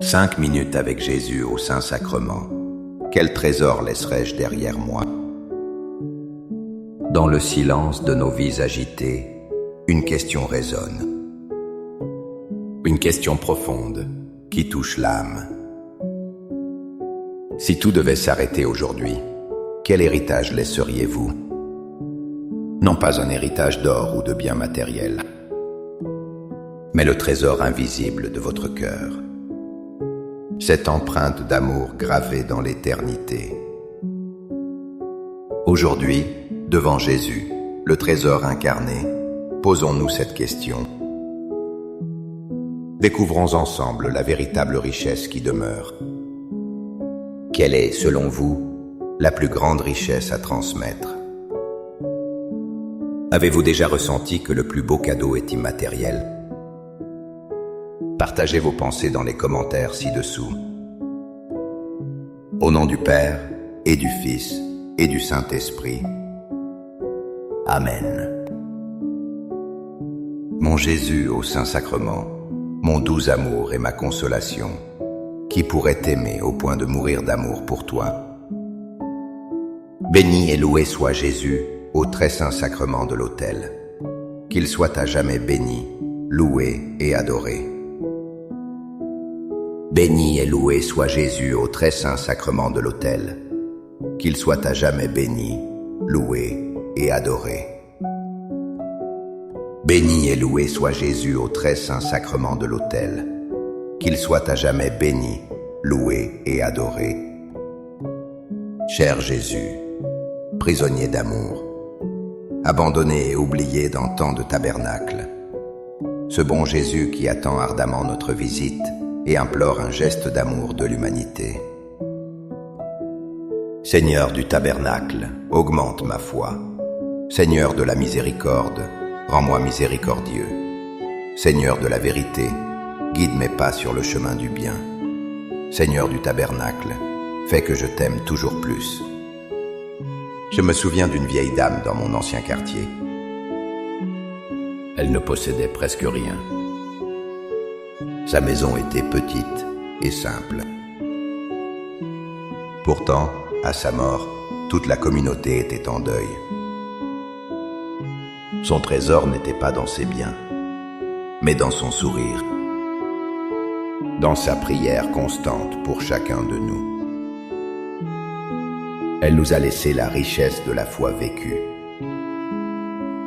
5 minutes avec Jésus au Saint-Sacrement. Quel trésor laisserai-je derrière moi? Dans le silence de nos vies agitées, une question résonne. Une question profonde qui touche l'âme. Si tout devait s'arrêter aujourd'hui, quel héritage laisseriez-vous? Non pas un héritage d'or ou de biens matériels, mais le trésor invisible de votre cœur. Cette empreinte d'amour gravée dans l'éternité. Aujourd'hui, devant Jésus, le trésor incarné, posons-nous cette question. Découvrons ensemble la véritable richesse qui demeure. Quelle est, selon vous, la plus grande richesse à transmettre? Avez-vous déjà ressenti que le plus beau cadeau est immatériel? Partagez vos pensées dans les commentaires ci-dessous. Au nom du Père, et du Fils, et du Saint-Esprit. Amen. Mon Jésus au Saint-Sacrement, mon doux amour et ma consolation, qui pourrait t'aimer au point de mourir d'amour pour toi? Béni et loué soit Jésus au très saint sacrement de l'autel. Qu'il soit à jamais béni, loué et adoré. Béni et loué soit Jésus au très saint sacrement de l'autel. Qu'il soit à jamais béni, loué et adoré. Béni et loué soit Jésus au très saint sacrement de l'autel. Qu'il soit à jamais béni, loué et adoré. Cher Jésus, prisonnier d'amour, abandonné et oublié dans tant de tabernacles, ce bon Jésus qui attend ardemment notre visite et implore un geste d'amour de l'humanité. Seigneur du tabernacle, augmente ma foi. Seigneur de la miséricorde, rends-moi miséricordieux. Seigneur de la vérité, guide mes pas sur le chemin du bien. Seigneur du tabernacle, fais que je t'aime toujours plus. Je me souviens d'une vieille dame dans mon ancien quartier. Elle ne possédait presque rien. Sa maison était petite et simple. Pourtant, à sa mort, toute la communauté était en deuil. Son trésor n'était pas dans ses biens, mais dans son sourire, dans sa prière constante pour chacun de nous. Elle nous a laissé la richesse de la foi vécue.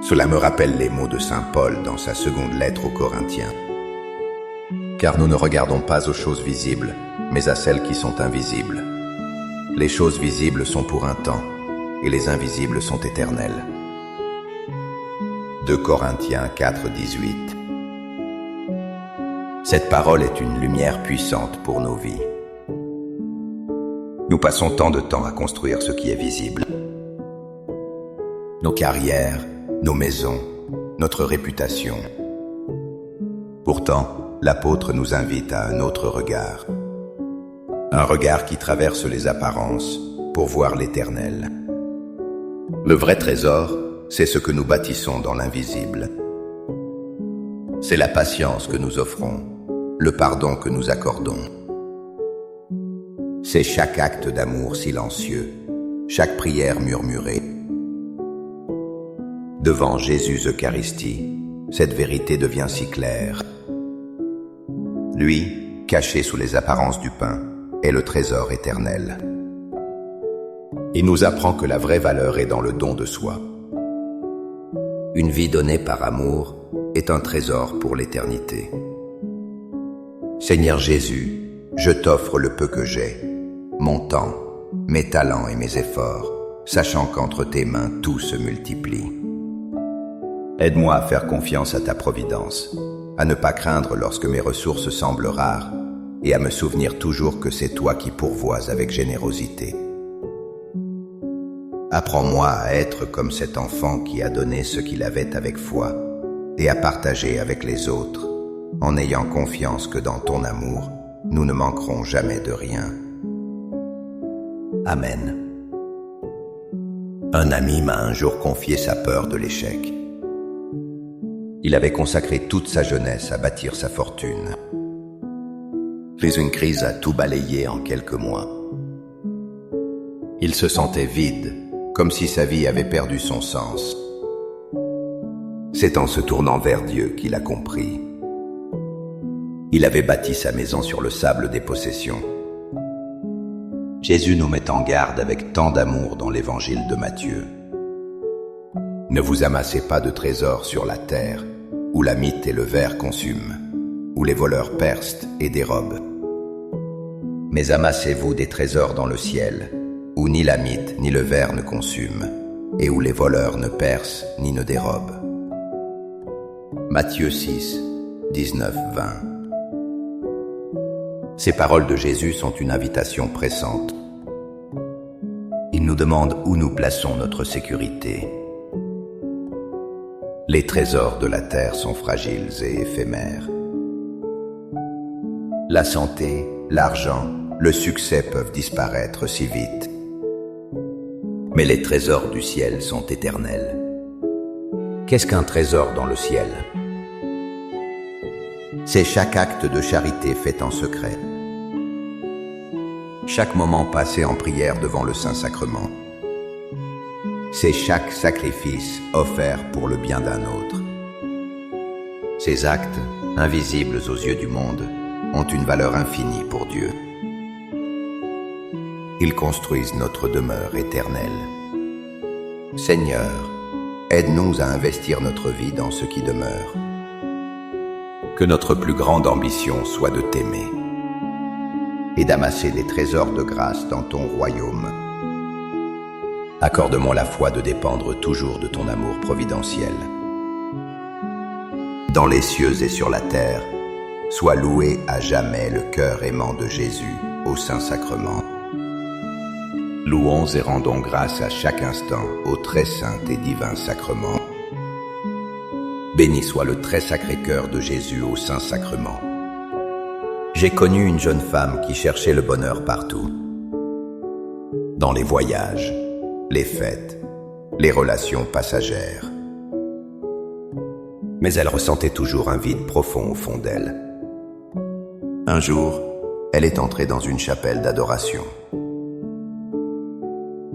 Cela me rappelle les mots de saint Paul dans sa seconde lettre aux Corinthiens. Car nous ne regardons pas aux choses visibles, mais à celles qui sont invisibles. Les choses visibles sont pour un temps, et les invisibles sont éternelles. 2 Corinthiens 4, 18. Cette parole est une lumière puissante pour nos vies. Nous passons tant de temps à construire ce qui est visible. Nos carrières, nos maisons, notre réputation. Pourtant, l'apôtre nous invite à un autre regard. Un regard qui traverse les apparences pour voir l'éternel. Le vrai trésor, c'est ce que nous bâtissons dans l'invisible. C'est la patience que nous offrons, le pardon que nous accordons. C'est chaque acte d'amour silencieux, chaque prière murmurée. Devant Jésus Eucharistie, cette vérité devient si claire. Lui, caché sous les apparences du pain, est le trésor éternel. Il nous apprend que la vraie valeur est dans le don de soi. Une vie donnée par amour est un trésor pour l'éternité. Seigneur Jésus, je t'offre le peu que j'ai, mon temps, mes talents et mes efforts, sachant qu'entre tes mains tout se multiplie. Aide-moi à faire confiance à ta providence, à ne pas craindre lorsque mes ressources semblent rares, et à me souvenir toujours que c'est toi qui pourvois avec générosité. Apprends-moi à être comme cet enfant qui a donné ce qu'il avait avec foi, et à partager avec les autres, en ayant confiance que dans ton amour, nous ne manquerons jamais de rien. Amen. Un ami m'a un jour confié sa peur de l'échec. Il avait consacré toute sa jeunesse à bâtir sa fortune. puis une crise a tout balayé en quelques mois. Il se sentait vide, comme si sa vie avait perdu son sens. C'est en se tournant vers Dieu qu'il a compris. Il avait bâti sa maison sur le sable des possessions. Jésus nous met en garde avec tant d'amour dans l'évangile de Matthieu. Ne vous amassez pas de trésors sur la terre, où la mythe et le ver consument, où les voleurs percent et dérobent. Mais amassez-vous des trésors dans le ciel, où ni la mythe ni le ver ne consument, et où les voleurs ne percent ni ne dérobent. Matthieu 6, 19, 20. Ces paroles de Jésus sont une invitation pressante. Il nous demande où nous plaçons notre sécurité. Les trésors de la terre sont fragiles et éphémères. La santé, l'argent, le succès peuvent disparaître si vite. Mais les trésors du ciel sont éternels. Qu'est-ce qu'un trésor dans le ciel? C'est chaque acte de charité fait en secret. Chaque moment passé en prière devant le Saint-Sacrement. C'est chaque sacrifice offert pour le bien d'un autre. Ces actes, invisibles aux yeux du monde, ont une valeur infinie pour Dieu. Ils construisent notre demeure éternelle. Seigneur, aide-nous à investir notre vie dans ce qui demeure. Que notre plus grande ambition soit de t'aimer et d'amasser des trésors de grâce dans ton royaume. Accorde-moi la foi de dépendre toujours de ton amour providentiel. Dans les cieux et sur la terre, sois loué à jamais le cœur aimant de Jésus au Saint-Sacrement. Louons et rendons grâce à chaque instant au très saint et divin sacrement. Béni soit le très sacré cœur de Jésus au Saint-Sacrement. J'ai connu une jeune femme qui cherchait le bonheur partout. Dans les voyages, les fêtes, les relations passagères. Mais elle ressentait toujours un vide profond au fond d'elle. Un jour, elle est entrée dans une chapelle d'adoration.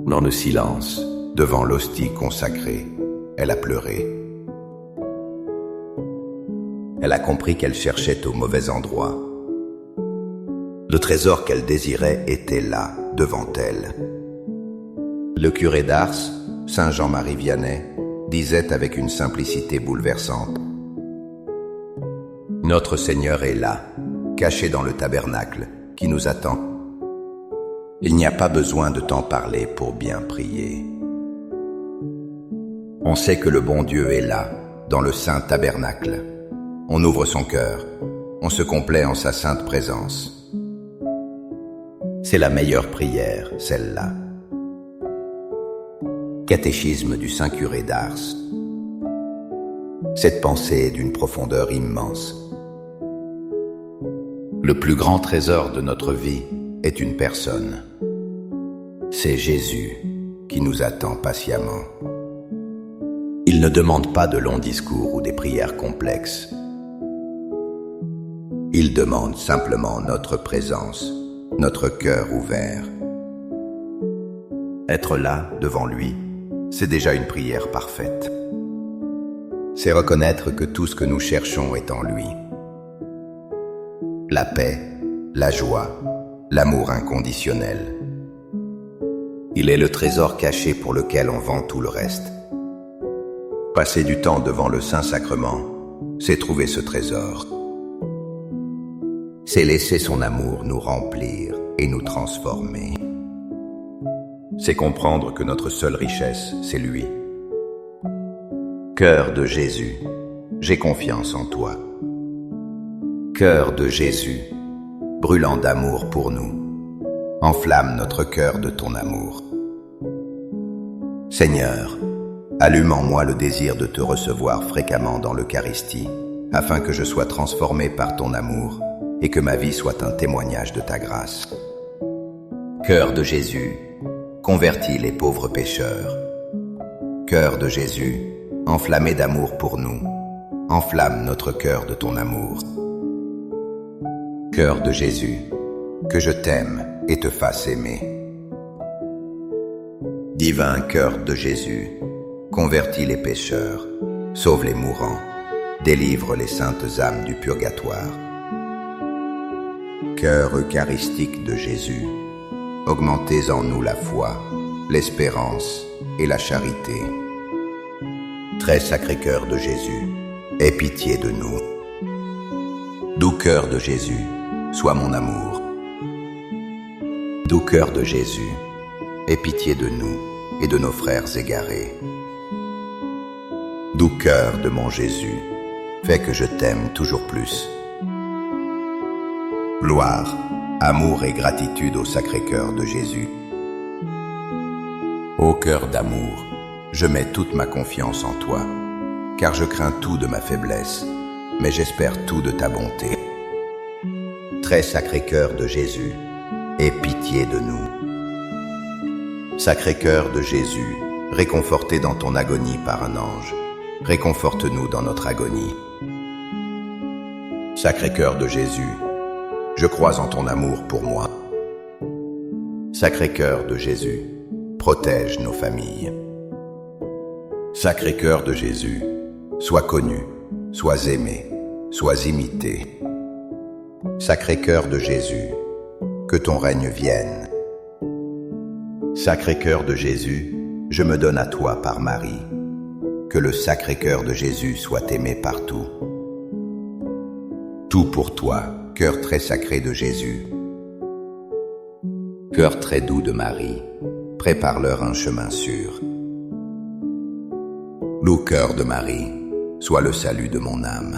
Dans le silence, devant l'hostie consacrée, elle a pleuré. Elle a compris qu'elle cherchait au mauvais endroit. Le trésor qu'elle désirait était là, devant elle. Le curé d'Ars, Saint Jean-Marie Vianney, disait avec une simplicité bouleversante: Notre Seigneur est là, caché dans le tabernacle, qui nous attend. Il n'y a pas besoin de t'en parler pour bien prier. On sait que le bon Dieu est là, dans le saint tabernacle. On ouvre son cœur, on se complaît en sa sainte présence. C'est la meilleure prière, celle-là. Catéchisme du Saint Curé d'Ars. Cette pensée est d'une profondeur immense. Le plus grand trésor de notre vie est une personne. C'est Jésus qui nous attend patiemment. Il ne demande pas de longs discours ou des prières complexes. Il demande simplement notre présence, notre cœur ouvert. Être là, devant lui, c'est déjà une prière parfaite. C'est reconnaître que tout ce que nous cherchons est en lui. La paix, la joie, l'amour inconditionnel. Il est le trésor caché pour lequel on vend tout le reste. Passer du temps devant le Saint-Sacrement, c'est trouver ce trésor. C'est laisser son amour nous remplir et nous transformer. C'est comprendre que notre seule richesse, c'est lui. Cœur de Jésus, j'ai confiance en toi. Cœur de Jésus, brûlant d'amour pour nous, enflamme notre cœur de ton amour. Seigneur, allume en moi le désir de te recevoir fréquemment dans l'Eucharistie, afin que je sois transformé par ton amour et que ma vie soit un témoignage de ta grâce. Cœur de Jésus, convertis les pauvres pécheurs. Cœur de Jésus, enflammé d'amour pour nous, enflamme notre cœur de ton amour. Cœur de Jésus, que je t'aime et te fasse aimer. Divin cœur de Jésus, convertis les pécheurs, sauve les mourants, délivre les saintes âmes du purgatoire. Cœur eucharistique de Jésus, augmentez en nous la foi, l'espérance et la charité. Très sacré cœur de Jésus, aie pitié de nous. Doux cœur de Jésus, sois mon amour. Doux cœur de Jésus, aie pitié de nous et de nos frères égarés. Doux cœur de mon Jésus, fais que je t'aime toujours plus. Gloire, amour et gratitude au Sacré-Cœur de Jésus. Ô cœur d'amour, je mets toute ma confiance en toi, car je crains tout de ma faiblesse, mais j'espère tout de ta bonté. Très Sacré-Cœur de Jésus, aie pitié de nous. Sacré-Cœur de Jésus, réconforté dans ton agonie par un ange, réconforte-nous dans notre agonie. Sacré-Cœur de Jésus, je crois en ton amour pour moi. Sacré-Cœur de Jésus, protège nos familles. Sacré-Cœur de Jésus, sois connu, sois aimé, sois imité. Sacré-Cœur de Jésus, que ton règne vienne. Sacré-Cœur de Jésus, je me donne à toi par Marie. Que le Sacré-Cœur de Jésus soit aimé partout. Tout pour toi, cœur très sacré de Jésus. Cœur très doux de Marie, prépare-leur un chemin sûr. Doux cœur de Marie, sois le salut de mon âme.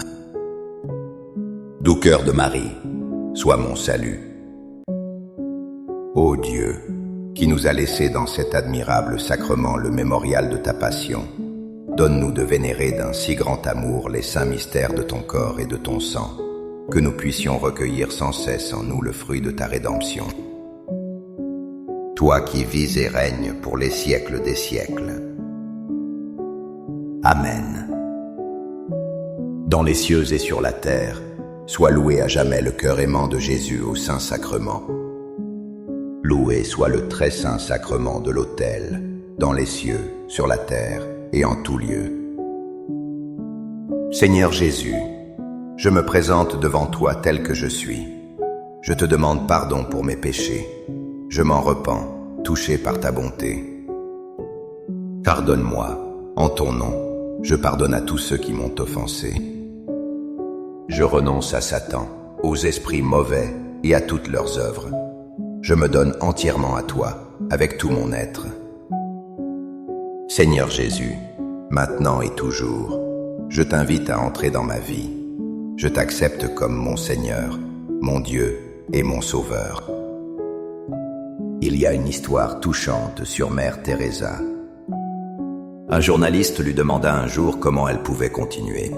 Doux cœur de Marie, sois mon salut. Ô Dieu, qui nous a laissé dans cet admirable sacrement le mémorial de ta passion, donne-nous de vénérer d'un si grand amour les saints mystères de ton corps et de ton sang, que nous puissions recueillir sans cesse en nous le fruit de ta rédemption. Toi qui vis et règnes pour les siècles des siècles. Amen. Dans les cieux et sur la terre, soit loué à jamais le cœur aimant de Jésus au Saint-Sacrement. Loué soit le très saint sacrement de l'autel, dans les cieux, sur la terre et en tout lieu. Seigneur Jésus, je me présente devant toi tel que je suis. Je te demande pardon pour mes péchés. Je m'en repens, touché par ta bonté. Pardonne-moi, en ton nom, je pardonne à tous ceux qui m'ont offensé. Je renonce à Satan, aux esprits mauvais et à toutes leurs œuvres. Je me donne entièrement à toi, avec tout mon être. Seigneur Jésus, maintenant et toujours, je t'invite à entrer dans ma vie. Je t'accepte comme mon Seigneur, mon Dieu et mon Sauveur. Il y a une histoire touchante sur Mère Teresa. Un journaliste lui demanda un jour comment elle pouvait continuer.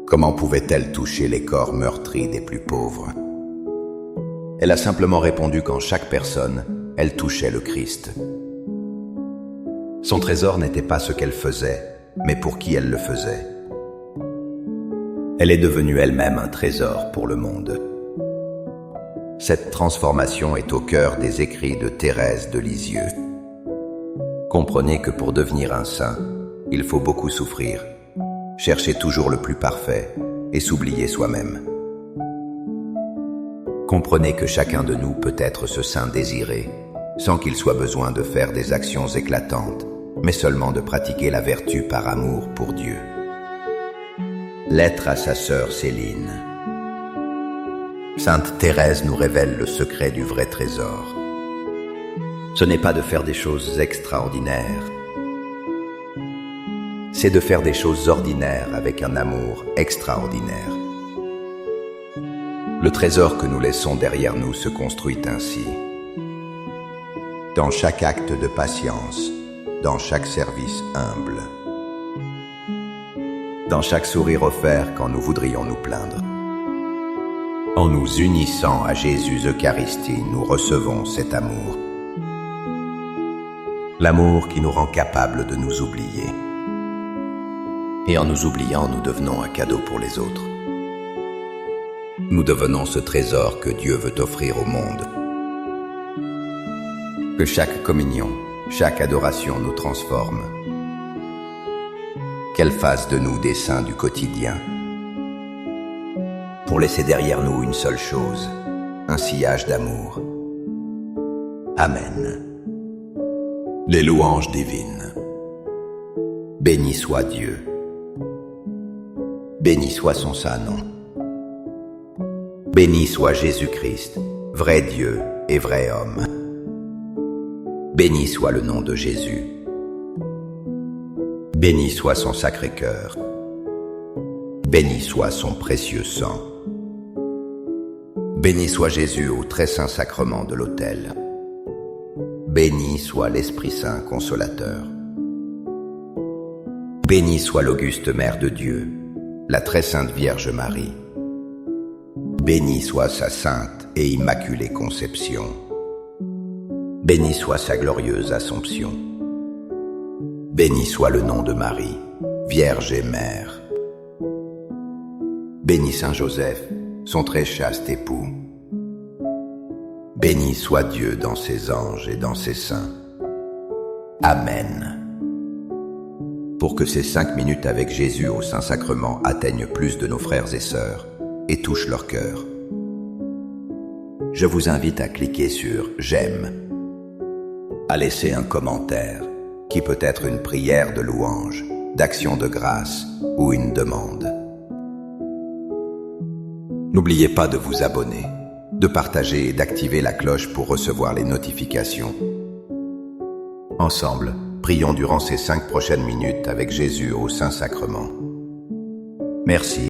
Comment pouvait-elle toucher les corps meurtris des plus pauvres? Elle a simplement répondu qu'en chaque personne, elle touchait le Christ. Son trésor n'était pas ce qu'elle faisait, mais pour qui elle le faisait. Elle est devenue elle-même un trésor pour le monde. Cette transformation est au cœur des écrits de Thérèse de Lisieux. Comprenez que pour devenir un saint, il faut beaucoup souffrir, chercher toujours le plus parfait et s'oublier soi-même. Comprenez que chacun de nous peut être ce saint désiré, sans qu'il soit besoin de faire des actions éclatantes, mais seulement de pratiquer la vertu par amour pour Dieu. Lettre à sa sœur Céline. Sainte Thérèse nous révèle le secret du vrai trésor. Ce n'est pas de faire des choses extraordinaires, c'est de faire des choses ordinaires avec un amour extraordinaire. Le trésor que nous laissons derrière nous se construit ainsi. Dans chaque acte de patience, dans chaque service humble, dans chaque sourire offert quand nous voudrions nous plaindre. En nous unissant à Jésus Eucharistie, nous recevons cet amour. L'amour qui nous rend capables de nous oublier. Et en nous oubliant, nous devenons un cadeau pour les autres. nous devenons ce trésor que Dieu veut offrir au monde. Que chaque communion, chaque adoration nous transforme. Qu'elle fasse de nous des saints du quotidien, pour laisser derrière nous une seule chose, un sillage d'amour. Amen. Les louanges divines. Béni soit Dieu. Béni soit son saint nom. Béni soit Jésus-Christ, vrai Dieu et vrai homme. Béni soit le nom de Jésus. Béni soit son sacré cœur. Béni soit son précieux sang. Béni soit Jésus au très saint sacrement de l'autel. Béni soit l'Esprit Saint consolateur. Béni soit l'auguste Mère de Dieu, la très sainte Vierge Marie. Béni soit sa sainte et immaculée conception. Béni soit sa glorieuse Assomption. Béni soit le nom de Marie, Vierge et Mère. Béni Saint Joseph, son très chaste époux. Béni soit Dieu dans ses anges et dans ses saints. Amen. Pour que ces 5 minutes avec Jésus au Saint-Sacrement atteignent plus de nos frères et sœurs et touchent leur cœur, je vous invite à cliquer sur « J'aime », à laisser un commentaire qui peut être une prière de louange, d'action de grâce ou une demande. N'oubliez pas de vous abonner, de partager et d'activer la cloche pour recevoir les notifications. Ensemble, prions durant ces 5 prochaines minutes avec Jésus au Saint-Sacrement. Merci